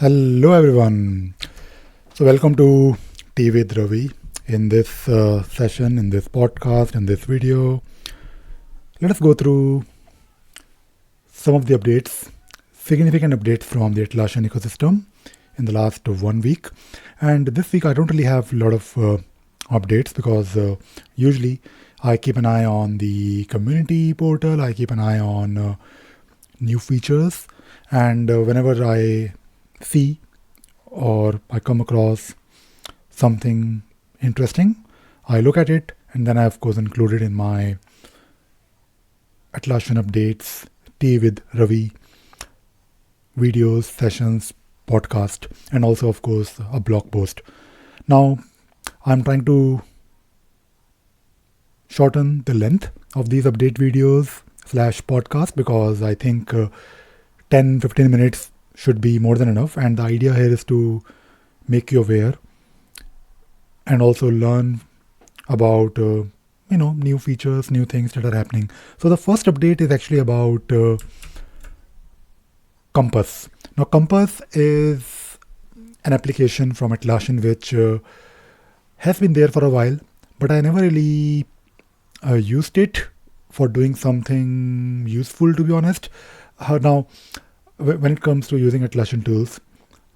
Hello everyone. So welcome to Tea with Ravi. In this session, in this podcast, in this video, let us go through some of the updates, significant updates from the Atlassian ecosystem in the last 1 week. And this week I don't really have a lot of updates because usually I keep an eye on the community portal, I keep an eye on new features, and whenever I see or I come across something interesting, I look at it and then I of course include it in my Atlassian Updates, Tea with Ravi videos, sessions, podcast, and also of course a blog post. Now I'm trying to shorten the length of these update videos / podcast because I think 10-15 minutes should be more than enough, and the idea here is to make you aware and also learn about new features, new things that are happening. So the first update is actually about Compass. Now Compass is an application from Atlassian which has been there for a while, but I never really used it for doing something useful, to be honest. Now when it comes to using Atlassian tools,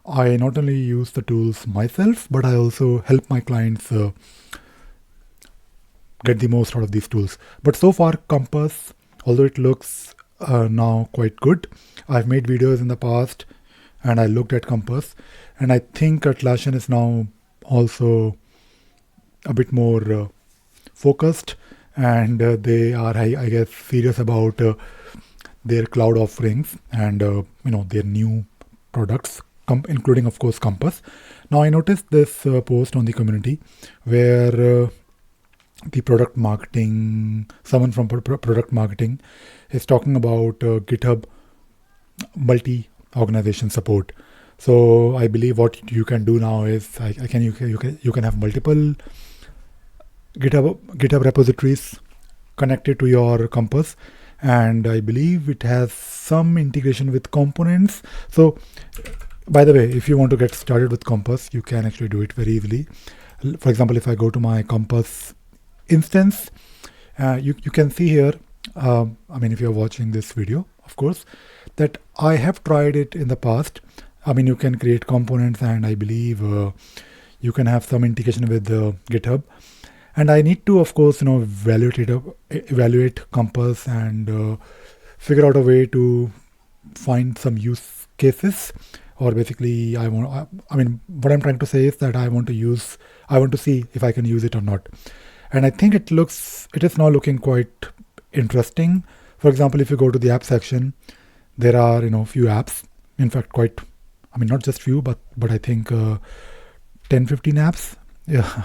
I not only use the tools myself, but I also help my clients get the most out of these tools. But so far, Compass, although it looks now quite good, I've made videos in the past and I looked at Compass, and I think Atlassian is now also a bit more focused, and they are, I guess, serious about their cloud offerings and their new products, including of course Compass. Now I noticed this post on the community where the product marketing, someone from product marketing is talking about GitHub multi-organization support. So I believe what you can do now is you can have multiple GitHub repositories connected to your Compass, and I believe it has some integration with components. So by the way, if you want to get started with Compass, you can actually do it very easily. For example, if I go to my Compass instance, you can see here, if you're watching this video, of course, that I have tried it in the past. You can create components, and I believe you can have some integration with GitHub. And I need to, of course, evaluate Compass and figure out a way to find some use cases. Or basically, what I'm trying to say is that I want to see if I can use it or not. And I think it is now looking quite interesting. For example, if you go to the app section, there are, few apps. In fact, not just few, but I think 10-15 apps. Yeah,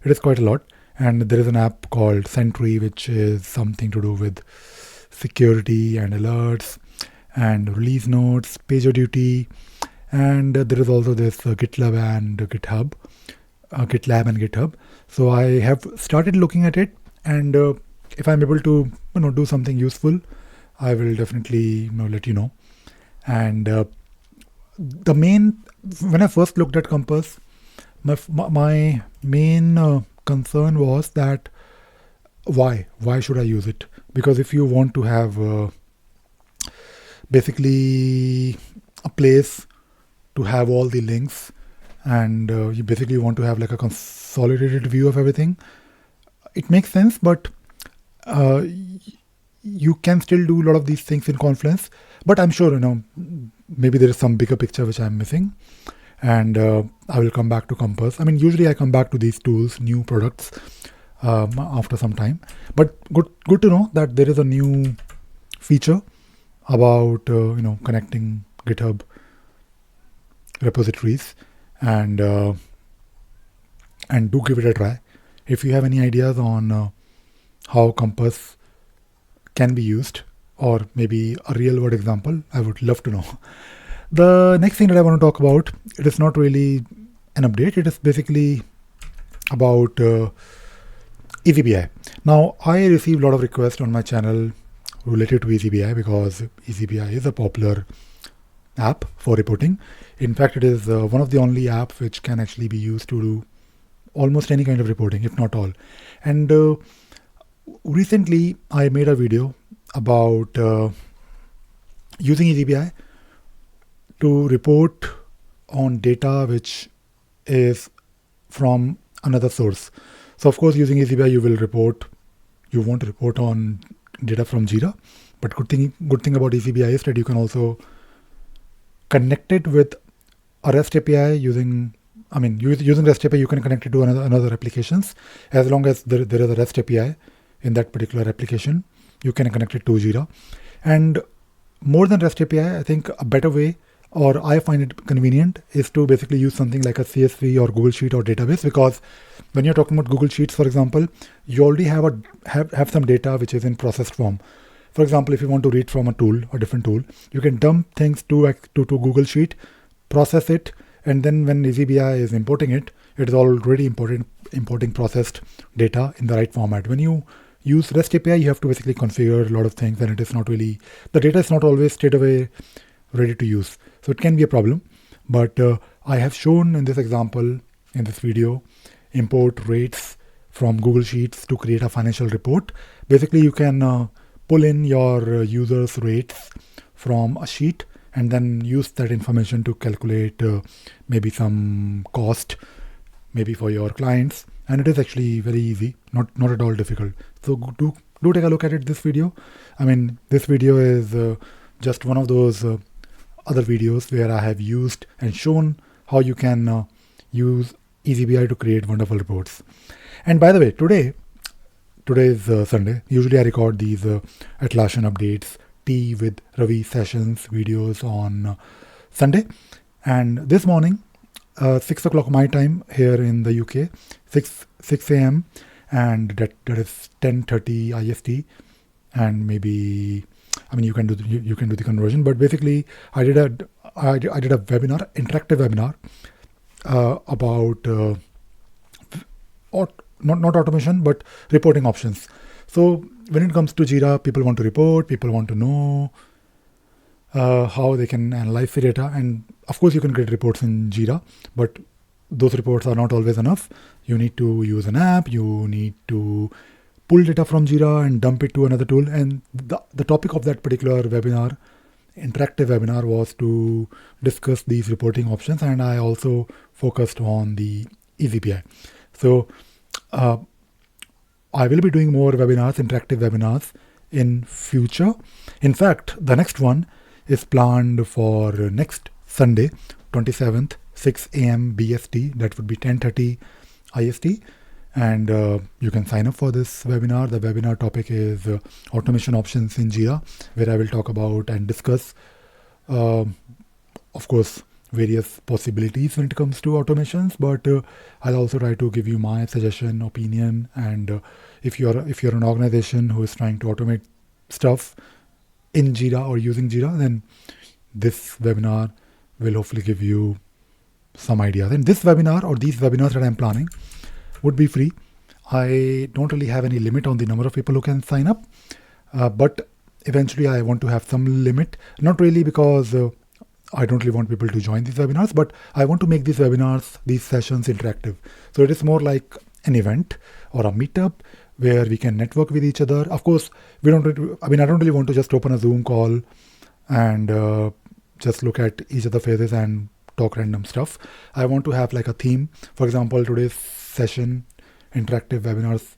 it is quite a lot. And there is an app called Sentry, which is something to do with security and alerts and release notes, PagerDuty. And there is also this GitLab and GitHub. So I have started looking at it, and if I'm able to do something useful, I will definitely let you know. And when I first looked at Compass, my main concern was that why should I use it? Because if you want to have basically a place to have all the links, and you basically want to have like a consolidated view of everything, it makes sense, but you can still do a lot of these things in Confluence. But I'm sure maybe there is some bigger picture which I'm missing, and I will come back to Compass. Usually I come back to these tools, new products, after some time. But good to know that there is a new feature about connecting GitHub repositories, and do give it a try. If you have any ideas on how Compass can be used, or maybe a real world example, I would love to know. The next thing that I want to talk about, it is not really an update. It is basically about eazyBI. Now, I received a lot of requests on my channel related to eazyBI because eazyBI is a popular app for reporting. In fact, it is one of the only apps which can actually be used to do almost any kind of reporting, if not all. And recently, I made a video about using eazyBI to report on data which is from another source. So of course, using eazyBI, you want to report on data from Jira. But good thing about eazyBI is that you can also connect it with a REST API using REST API, you can connect it to another applications. As long as there is a REST API in that particular application, you can connect it to Jira. And more than REST API, I think a better way, or I find it convenient, is to basically use something like a CSV or Google Sheet or database, because when you're talking about Google Sheets, for example, you already have some data which is in processed form. For example, if you want to read from a different tool, you can dump things to Google Sheet, process it, and then when eazyBI is importing it, it is already importing processed data in the right format. When you use REST API, you have to basically configure a lot of things, and the data is not always straight away ready to use. So it can be a problem. But I have shown in this example, in this video, import rates from Google Sheets to create a financial report. Basically, you can pull in your users' rates from a sheet and then use that information to calculate maybe some cost, maybe for your clients. And it is actually very easy, not at all difficult. So do take a look at it, this video. This video is just one of those other videos where I have used and shown how you can use eazyBI to create wonderful reports. And by the way, today is Sunday. Usually I record these Atlassian Updates Tea with Ravi sessions videos on Sunday. And this morning, 6 o'clock my time here in the UK, 6 a.m. and that is 10:30 IST, and maybe you can do the conversion. But basically, I did a webinar, interactive webinar about not automation but reporting options. So when it comes to Jira, people want to report, people want to know how they can analyze the data. And of course, you can create reports in Jira, but those reports are not always enough. You need to use an app, you need to pull data from Jira and dump it to another tool. And the topic of that particular webinar, interactive webinar, was to discuss these reporting options. And I also focused on the eazyBI. So I will be doing more webinars, interactive webinars in future. In fact, the next one is planned for next Sunday, 27th, 6 a.m. BST. That would be 10:30 IST. And you can sign up for this webinar. The webinar topic is automation options in Jira, where I will talk about and discuss, of course, various possibilities when it comes to automations, but I'll also try to give you my suggestion, opinion, and if you're an organization who is trying to automate stuff in Jira or using Jira, then this webinar will hopefully give you some ideas. And this webinar or these webinars that I'm planning would be free. I don't really have any limit on the number of people who can sign up, but eventually I want to have some limit, not really because I don't really want people to join these webinars, but I want to make these webinars, these sessions interactive. So it is more like an event or a meetup where we can network with each other. Of course, I don't really want to just open a Zoom call and just look at each other's faces and talk random stuff. I want to have like a theme. For example, today's session, interactive webinars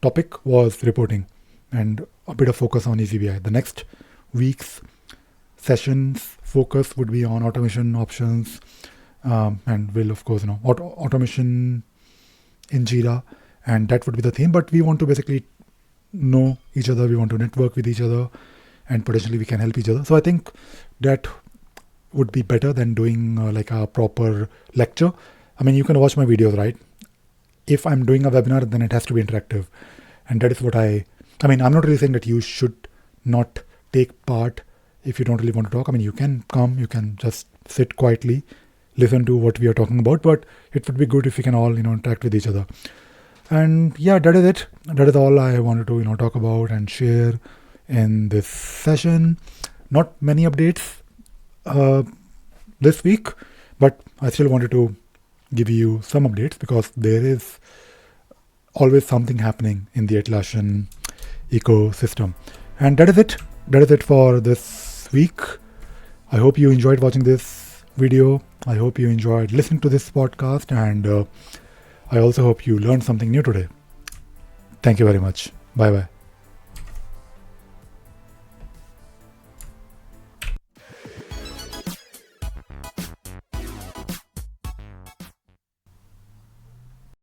topic was reporting and a bit of focus on eazyBI. The next week's sessions focus would be on automation options, and will of course automation in Jira, and that would be the theme. But we want to basically know each other, we want to network with each other, and potentially we can help each other. So I think that would be better than doing like a proper lecture. You can watch my videos, right? If I'm doing a webinar, then it has to be interactive, and that is what I'm not really saying that you should not take part if you don't really want to talk. You can come, you can just sit quietly, listen to what we are talking about, but it would be good if we can all, interact with each other. And yeah, that is it. That is all I wanted to, talk about and share in this session. Not many updates. this week, but I still wanted to give you some updates because there is always something happening in the Atlassian ecosystem. And that is it. That is it for this week. I hope you enjoyed watching this video. I hope you enjoyed listening to this podcast, and I also hope you learned something new today. Thank you very much. Bye bye.